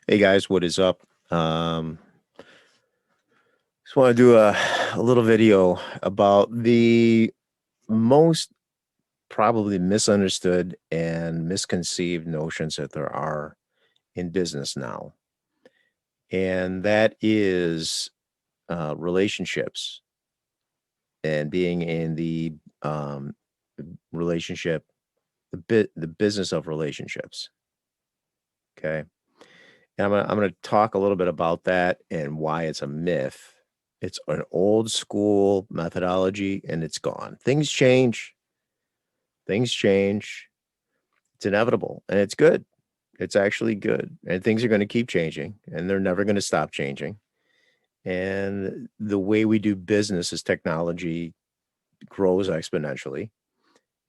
Hey guys, what is up? Just want to do a little video about the most probably misunderstood and misconceived notions that there are in business now. And that is relationships and being in the relationship, the business of relationships. Okay. And I'm gonna talk a little bit about that and why it's a myth. It's an old school methodology and it's gone. Things change. Things change. It's inevitable and it's good. It's actually good. And things are going to keep changing and they're never going to stop changing. And the way we do business as technology grows exponentially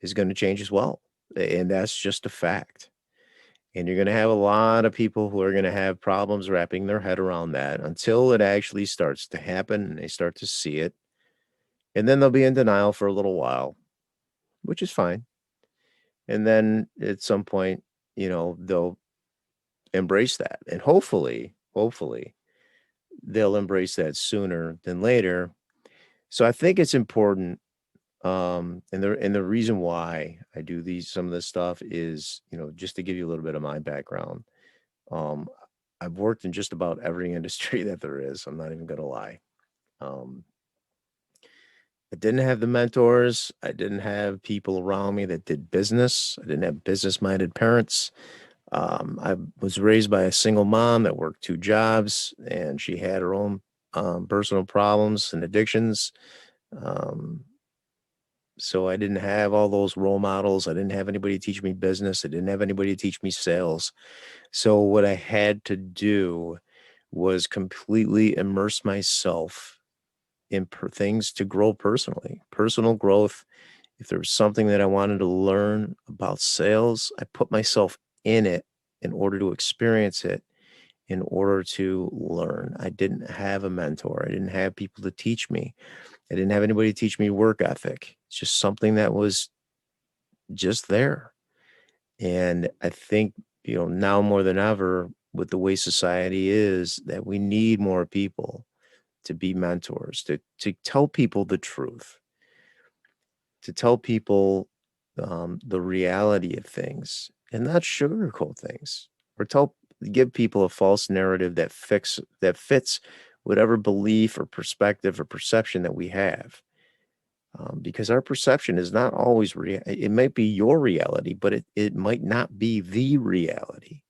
is going to change as well. And that's just a fact. And you're going to have a lot of people who are going to have problems wrapping their head around that until it actually starts to happen and they start to see it. And then they'll be in denial for a little while, which is fine. And then at some point, they'll embrace that. And hopefully, they'll embrace that sooner than later. So I think it's important. And the reason why I do some of this stuff is, just to give you a little bit of my background. Um, I've worked in just about every industry that there is. I'm not even gonna lie. Um, I didn't have the mentors. I didn't have people around me that did business. I didn't have business-minded parents. I was raised by a single mom that worked two jobs, and she had her own personal problems and addictions. Um, so I didn't have all those role models. I didn't have anybody to teach me business. I didn't have anybody to teach me sales. So what I had to do was completely immerse myself in things to grow personally, personal growth. If there was something that I wanted to learn about sales, I put myself in it in order to experience it, in order to learn. I didn't have a mentor. I didn't have people to teach me. I didn't have anybody to teach me work ethic. It's just something that was just there. And I think, now more than ever, with the way society is, that we need more people to be mentors, to tell people the truth, to tell people the reality of things and not sugarcoat things, or give people a false narrative that fits whatever belief or perspective or perception that we have. Because our perception is not always real. It might be your reality, but it might not be the reality.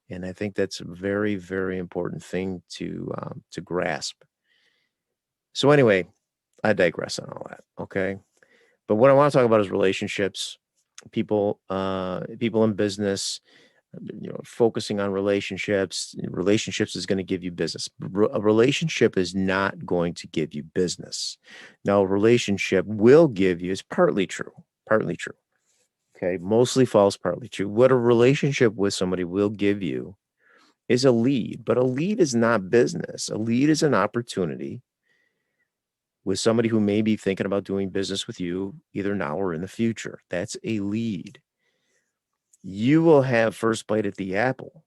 And I think that's a very, very important thing to grasp. So anyway, I digress on all that. Okay. But what I want to talk about is relationships, people in business, focusing on relationships. Relationships is going to give you business. A relationship is not going to give you business. Now, a relationship will give you, it's partly true, partly true. Okay. Mostly false, partly true. What a relationship with somebody will give you is a lead, but a lead is not business. A lead is an opportunity with somebody who may be thinking about doing business with you either now or in the future. That's a lead. You will have first bite at the apple,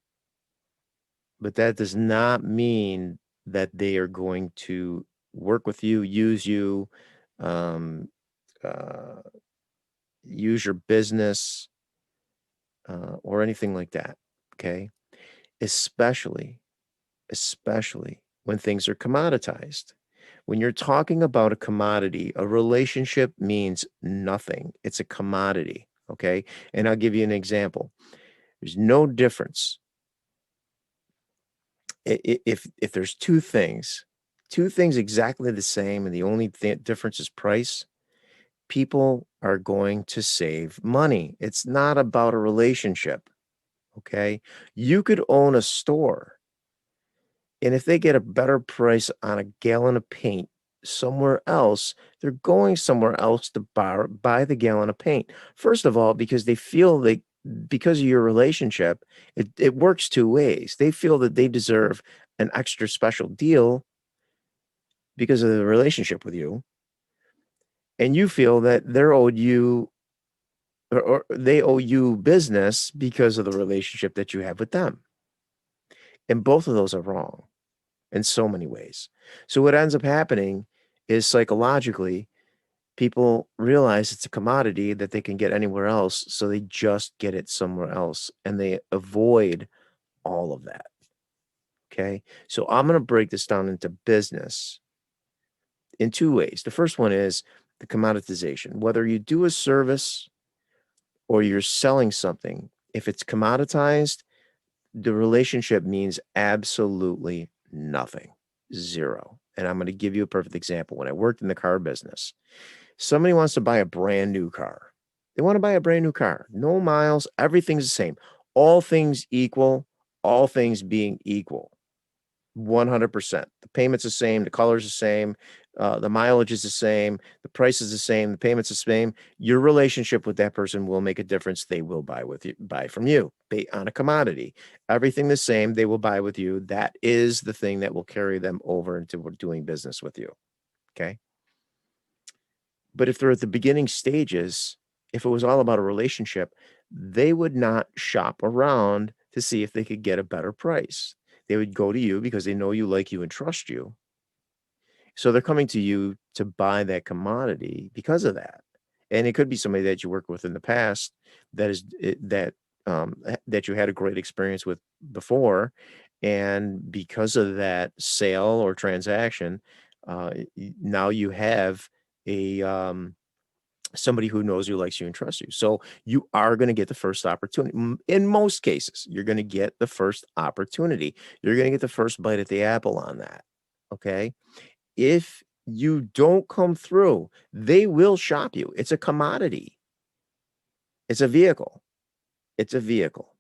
but that does not mean that they are going to work with you, use you, um, uh, use your business, or anything like that. Okay. Especially, especially when things are commoditized. When you're talking about a commodity, a relationship means nothing. It's a commodity. Okay. And I'll give you an example. There's no difference. If there's two things exactly the same, and the only difference is price, people are going to save money. It's not about a relationship. Okay. You could own a store, and if they get a better price on a gallon of paint somewhere else, they're going somewhere else to buy the gallon of paint. First of all, because they feel because of your relationship, it works two ways. They feel that they deserve an extra special deal because of the relationship with you, and you feel that they're owed you, or they owe you business because of the relationship that you have with them. And both of those are wrong in so many ways. So what ends up happening is psychologically, people realize it's a commodity that they can get anywhere else, so they just get it somewhere else, and they avoid all of that, okay? So I'm gonna break this down into business in 2 ways. The first one is the commoditization. Whether you do a service or you're selling something, if it's commoditized, the relationship means absolutely nothing, 0. And I'm gonna give you a perfect example. When I worked in the car business, somebody wants to buy a brand new car. They wanna buy a brand new car. No miles, everything's the same. All things equal, all things being equal. 100%. The payment's the same, the color's the same, the mileage is the same, the price is the same, the payment's the same. Your relationship with that person will make a difference. They will buy from you on a commodity. Everything the same, they will buy with you. That is the thing that will carry them over into doing business with you. Okay. But if they're at the beginning stages, if it was all about a relationship, they would not shop around to see if they could get a better price. They would go to you because they know you, like you, and trust you. So they're coming to you to buy that commodity because of that. And it could be somebody that you worked with in the past that you had a great experience with before. And because of that sale or transaction, now you have a somebody who knows you, likes you, and trusts you. So you are going to get the first opportunity. In most cases, you're going to get the first opportunity. You're going to get the first bite at the apple on that. Okay. If you don't come through, they will shop you. It's a commodity. It's a vehicle. It's a vehicle.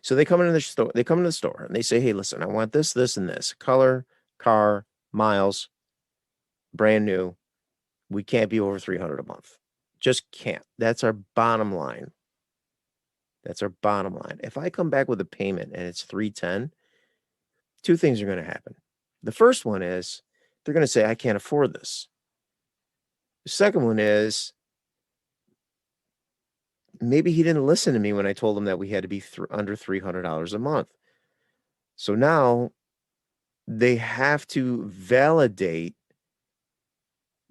So they come into the store and they say, "Hey, listen, I want this, this, and this. Color, car, miles, brand new. We can't be over 300 a month. Just can't. That's our bottom line. That's our bottom line. If I come back with a payment and it's 310, two things are going to happen. The first one is they're going to say, I can't afford this. The second one is maybe he didn't listen to me when I told him that we had to be under $300 a month. So now they have to validate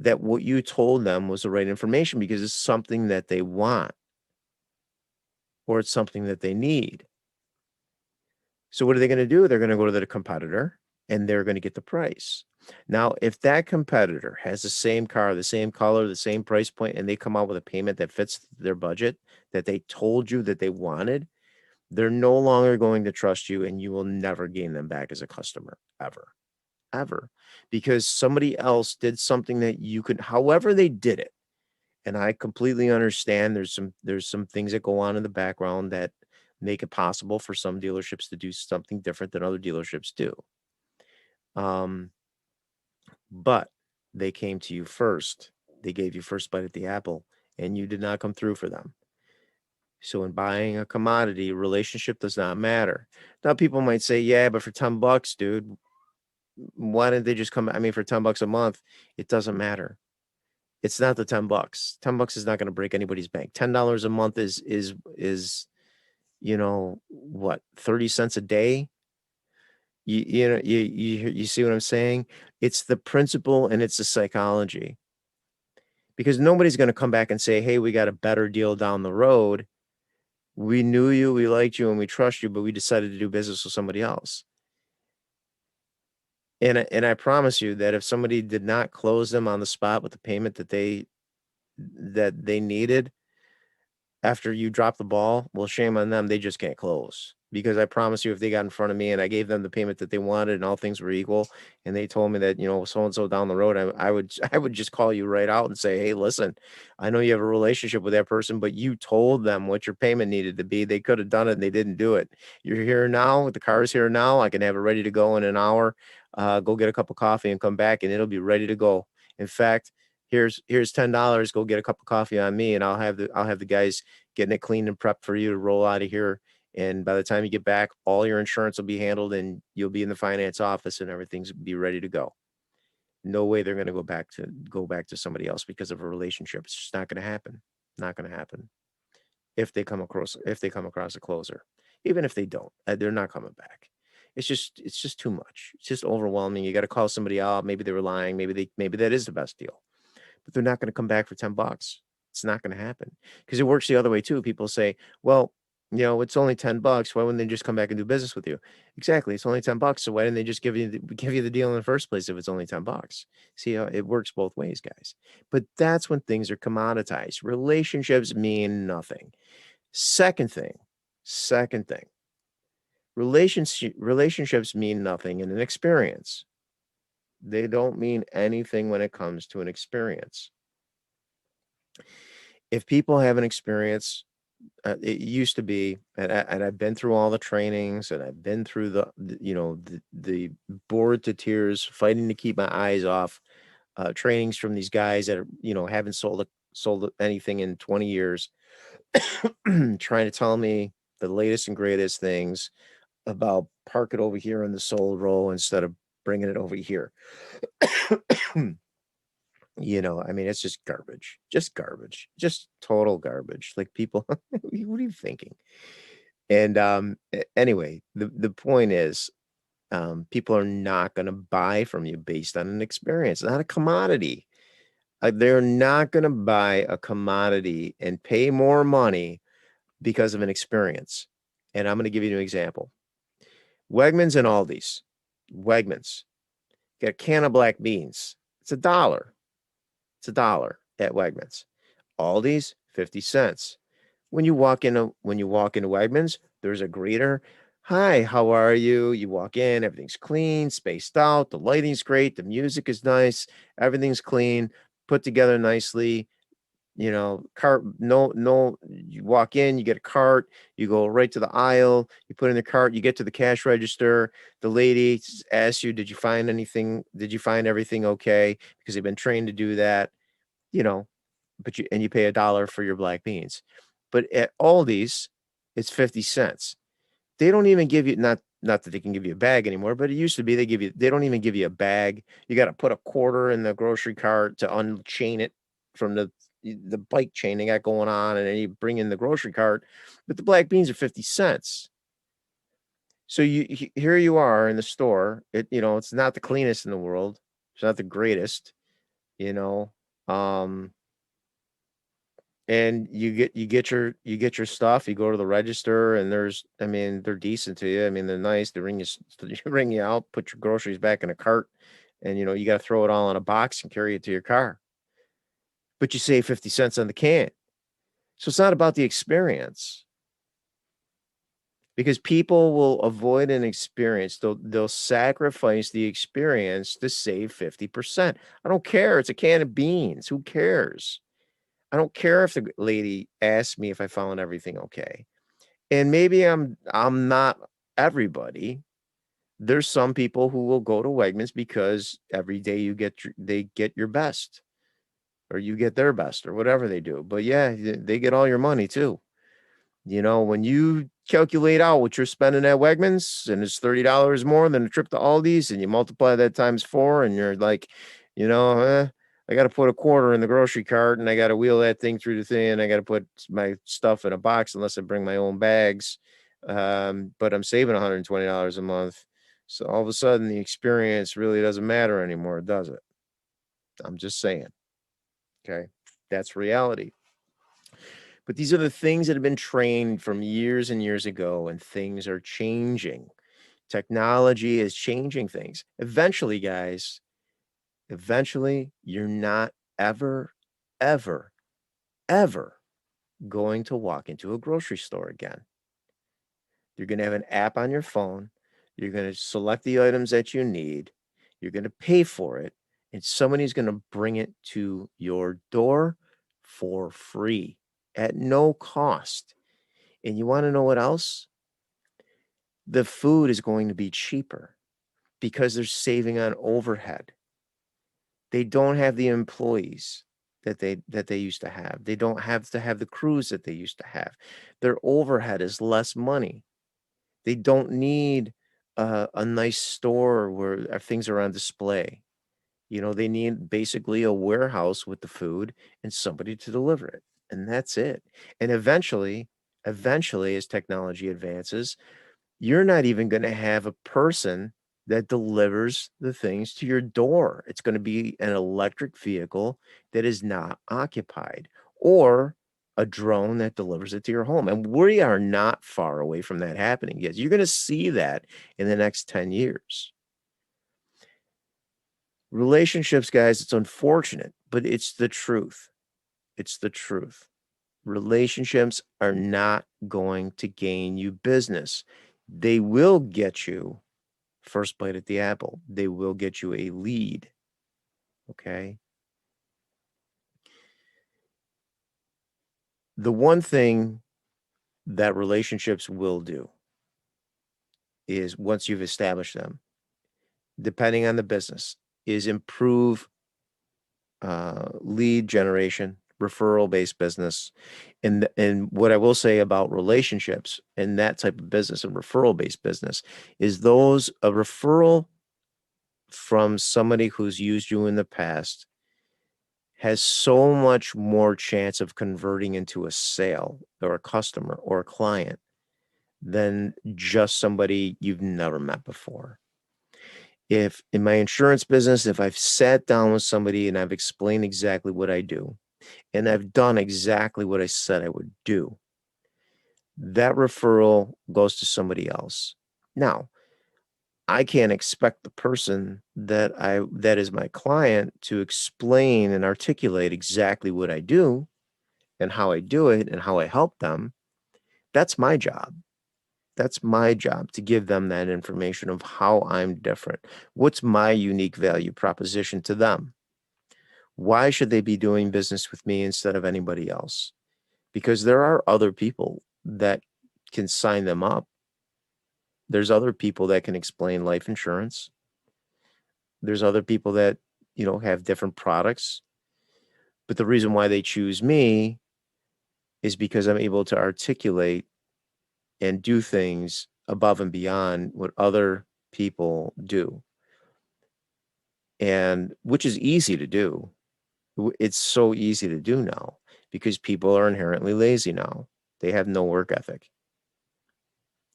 that what you told them was the right information because it's something that they want or it's something that they need. So what are they going to do? They're going to go to the competitor and they're going to get the price. Now, if that competitor has the same car, the same color, the same price point, and they come out with a payment that fits their budget that they told you that they wanted, they're no longer going to trust you and you will never gain them back as a customer ever, ever, because somebody else did something that you could, however they did it. And I completely understand there's some things that go on in the background that make it possible for some dealerships to do something different than other dealerships do. Um, but they came to you first. They gave you first bite at the apple, and you did not come through for them. So in buying a commodity, relationship does not matter. Now people might say, yeah, but for 10 bucks, dude, why didn't they just come? I mean, for 10 bucks a month, it doesn't matter. It's not the 10 bucks. 10 bucks is not going to break anybody's bank. $10 a month is what, 30 cents a day? You see what I'm saying? It's the principle and it's the psychology. Because nobody's going to come back and say, "Hey, we got a better deal down the road. We knew you, we liked you, and we trust you, but we decided to do business with somebody else." And I promise you that if somebody did not close them on the spot with the payment that they needed, after you drop the ball, well, shame on them. They just can't close. Because I promise you, if they got in front of me and I gave them the payment that they wanted and all things were equal, and they told me that, so and so down the road, I would I would just call you right out and say, hey, listen, I know you have a relationship with that person, but you told them what your payment needed to be. They could have done it and they didn't do it. You're here now, the car is here now. I can have it ready to go in an hour. Go get a cup of coffee and come back and it'll be ready to go. In fact, here's $10. Go get a cup of coffee on me, and I'll have the guys getting it cleaned and prepped for you to roll out of here. And by the time you get back, all your insurance will be handled and you'll be in the finance office and everything's be ready to go. No way they're going to go back to somebody else because of a relationship. It's just not going to happen. Not going to happen. If they come across a closer, even if they don't, they're not coming back. It's just too much. It's just overwhelming. You got to call somebody out. Maybe they were lying. Maybe that is the best deal, but they're not going to come back for $10. It's not going to happen because it works the other way too. People say, well, it's only $10. Why wouldn't they just come back and do business with you? Exactly. It's only $10. So why didn't they just give you the deal in the first place if it's only $10? See how it works both ways, guys. But that's when things are commoditized. Relationships mean nothing. Second thing, relationships mean nothing in an experience. They don't mean anything when it comes to an experience. If people have an experience, it used to be, and I've been through all the trainings, and I've been through the bored to tears, fighting to keep my eyes off trainings from these guys that are, haven't sold anything in 20 years, trying to tell me the latest and greatest things about park it over here in the sold row instead of bringing it over here. It's just garbage, just total garbage. Like, people, what are you thinking? And anyway, the point is, people are not going to buy from you based on an experience, not a commodity. They're not going to buy a commodity and pay more money because of an experience. And I'm going to give you an example. Wegmans and Aldi's. Wegmans, get a can of black beans. It's $1. It's $1 at Wegmans. Aldi's, 50 cents. When you walk into Wegmans, there's a greeter. Hi, how are you? You walk in, everything's clean, spaced out, the lighting's great, the music is nice, everything's clean, put together nicely. Cart, no, you walk in, you get a cart, you go right to the aisle, you put in the cart, you get to the cash register. The lady asks you, did you find anything? Did you find everything okay? Because they've been trained to do that, but you pay $1 for your black beans. But at Aldi's, it's 50 cents. They don't even give you, not that they can give you a bag anymore, but it used to be they don't even give you a bag. You got to put a quarter in the grocery cart to unchain it from the bike chain they got going on, and then you bring in the grocery cart. But the black beans are 50 cents. So here you are in the store. It's not the cleanest in the world. It's not the greatest, you know. And you get your stuff. You go to the register, and they're decent to you. They're nice. They ring you out, put your groceries back in a cart, and you got to throw it all in a box and carry it to your car. But you save 50 cents on the can. So it's not about the experience, because people will avoid an experience. They'll sacrifice the experience to save 50%. I don't care. It's a can of beans. Who cares? I don't care if the lady asked me if I found everything okay. And maybe I'm not everybody. There's some people who will go to Wegmans because every day they get your best, or you get their best, or whatever they do. But yeah, they get all your money too. When you calculate out what you're spending at Wegmans, and it's $30 more than a trip to Aldi's, and you multiply that times 4, and you're like, I got to put a quarter in the grocery cart, and I got to wheel that thing through the thing, and I got to put my stuff in a box unless I bring my own bags. But I'm saving $120 a month. So all of a sudden, the experience really doesn't matter anymore, does it? I'm just saying. Okay. That's reality. But these are the things that have been trained from years and years ago, and things are changing. Technology is changing things. Eventually, guys, you're not ever, ever, ever going to walk into a grocery store again. You're going to have an app on your phone. You're going to select the items that you need. You're going to pay for it, and somebody's going to bring it to your door for free at no cost. And you want to know what else? The food is going to be cheaper because they're saving on overhead. They don't have the employees that they used to have. They don't have to have the crews that they used to have. Their overhead is less money. They don't need a nice store where things are on display. They need basically a warehouse with the food and somebody to deliver it. And that's it. And eventually, as technology advances, you're not even going to have a person that delivers the things to your door. It's going to be an electric vehicle that is not occupied, or a drone that delivers it to your home. And we are not far away from that happening yet. You're going to see that in the next 10 years. Relationships, guys, it's unfortunate, but it's the truth. It's the truth. Relationships are not going to gain you business. They will get you first bite at the apple. They will get you a lead. Okay. The one thing that relationships will do is, once you've established them, depending on the business, is improve lead generation, referral-based business. And what I will say about relationships and that type of business and referral-based business is, those a referral from somebody who's used you in the past has so much more chance of converting into a sale or a customer or a client than just somebody you've never met before. If in my insurance business, if I've sat down with somebody and I've explained exactly what I do, and I've done exactly what I said I would do, that referral goes to somebody else. Now, I can't expect the person that is my client to explain and articulate exactly what I do and how I do it and how I help them. That's my job. That's my job, to give them that information of how I'm different. What's my unique value proposition to them? Why should they be doing business with me instead of anybody else? Because there are other people that can sign them up. There's other people that can explain life insurance. There's other people that, have different products. But the reason why they choose me is because I'm able to articulate and do things above and beyond what other people do. And which is easy to do. It's so easy to do now because people are inherently lazy now. They have no work ethic.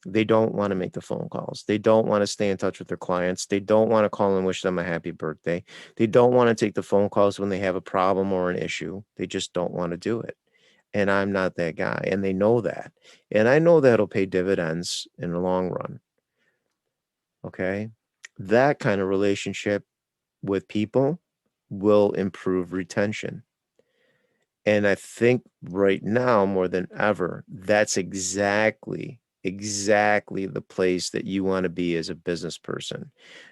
They don't want to make the phone calls. They don't want to stay in touch with their clients. They don't want to call and wish them a happy birthday. They don't want to take the phone calls when they have a problem or an issue. They just don't want to do it. And I'm not that guy. And they know that. And I know that'll pay dividends in the long run. Okay. That kind of relationship with people will improve retention. And I think right now, more than ever, that's exactly the place that you want to be as a business person.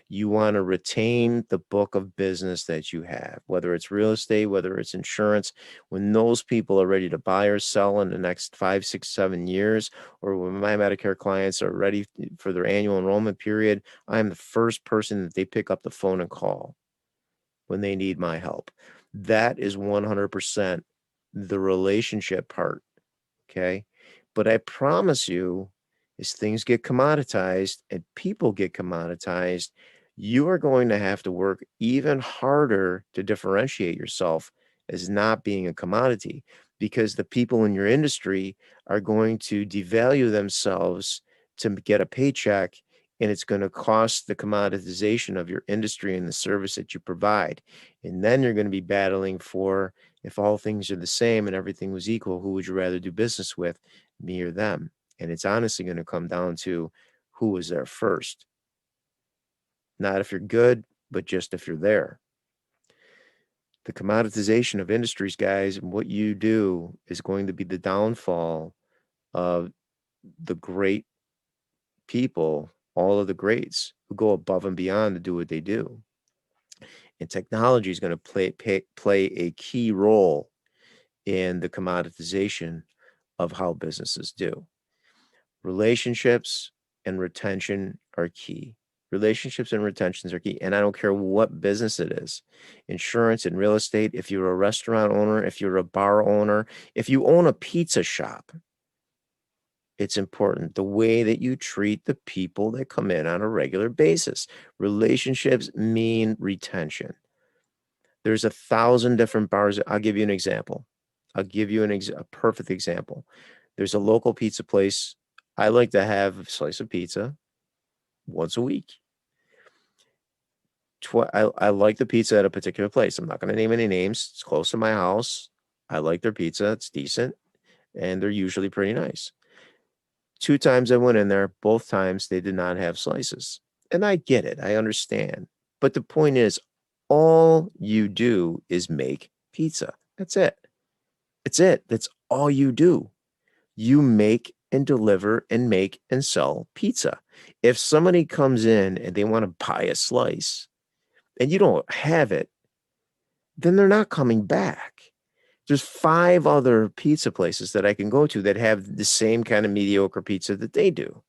You want to retain the book of business that you have, whether it's real estate, whether it's insurance. When those people are ready to buy or sell in the next 5, 6, 7 years, or when my Medicare clients are ready for their annual enrollment period, I'm the first person that they pick up the phone and call when they need my help. That is 100% the relationship part. Okay. But I promise you, as things get commoditized and people get commoditized, you are going to have to work even harder to differentiate yourself as not being a commodity, because the people in your industry are going to devalue themselves to get a paycheck, and it's going to cost the commoditization of your industry and the service that you provide. And then you're going to be battling for, if all things are the same and everything was equal, who would you rather do business with, me or them? And it's honestly going to come down to who was there first. Not if you're good, but just if you're there. The commoditization of industries, guys, and what you do is going to be the downfall of the great people, all of the greats who go above and beyond to do what they do. And technology is going to play a key role in the commoditization of how businesses do. Relationships and retention are key. Relationships and retentions are key. And I don't care what business it is, insurance and real estate. If you're a restaurant owner, if you're a bar owner, if you own a pizza shop, it's important the way that you treat the people that come in on a regular basis. Relationships mean retention. There's 1,000 different bars. I'll give you an example. I'll give you a perfect example. There's a local pizza place I like to have a slice of pizza once a week. I like the pizza at a particular place. I'm not going to name any names. It's close to my house. I like their pizza. It's decent, and they're usually pretty nice. 2 times I went in there, both times they did not have slices. And I get it. I understand. But the point is, all you do is make pizza. That's it. It's it. That's all you do. You make and deliver and make and sell pizza. If somebody comes in and they want to buy a slice and you don't have it, then they're not coming back. There's 5 other pizza places that I can go to that have the same kind of mediocre pizza that they do.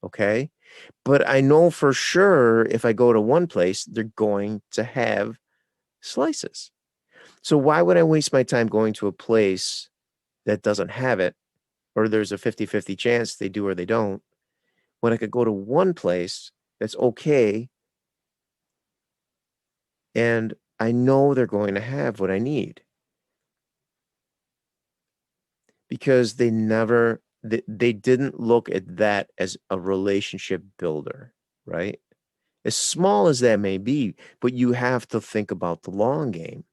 Okay. But I know for sure if I go to one place, they're going to have slices. So why would I waste my time going to a place that doesn't have it, or there's a 50-50 chance they do or they don't, when I could go to one place that's okay and I know they're going to have what I need? Because they didn't look at that as a relationship builder, right? As small as that may be, but you have to think about the long game.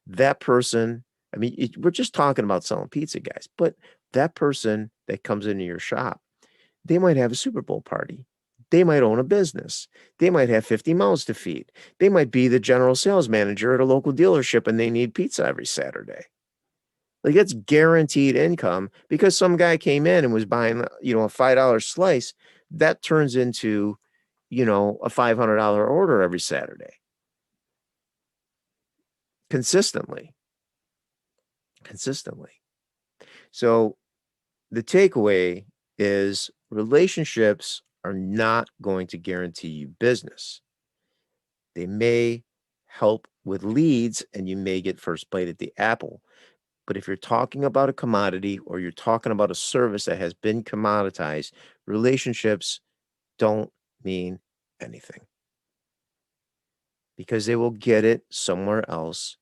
That person, I mean, we're just talking about selling pizza, guys, but that person that comes into your shop, they might have a Super Bowl party. They might own a business. They might have 50 mouths to feed. They might be the general sales manager at a local dealership and they need pizza every Saturday. Like, it's guaranteed income because some guy came in and was buying, a $5 slice. That turns into, a $500 order every Saturday. Consistently. So the takeaway is relationships are not going to guarantee you business. They may help with leads and you may get first bite at the apple. But if you're talking about a commodity or you're talking about a service that has been commoditized, relationships don't mean anything because they will get it somewhere else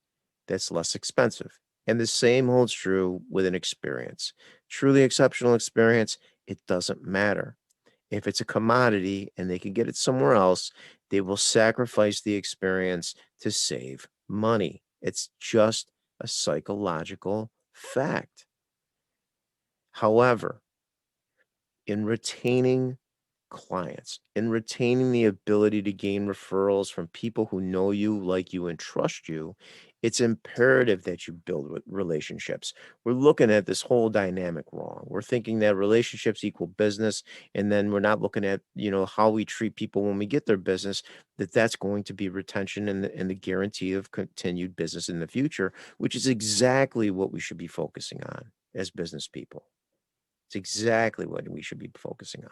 that's less expensive. And the same holds true with an experience. Truly exceptional experience, it doesn't matter. If it's a commodity and they can get it somewhere else, they will sacrifice the experience to save money. It's just a psychological fact. However, in retaining clients, in retaining the ability to gain referrals from people who know you, like you, and trust you, it's imperative that you build relationships. We're looking at this whole dynamic wrong. We're thinking that relationships equal business, and then we're not looking at, how we treat people when we get their business, that's going to be retention and the guarantee of continued business in the future, which is exactly what we should be focusing on as business people. It's exactly what we should be focusing on.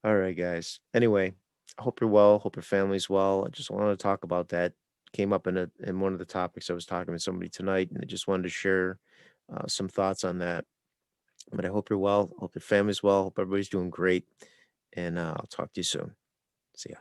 All right, guys. Anyway, I hope you're well. Hope your family's well. I just wanted to talk about that. Came up in one of the topics I was talking with somebody tonight, and I just wanted to share some thoughts on that. But I hope you're well. Hope your family's well. Hope everybody's doing great. And I'll talk to you soon. See ya.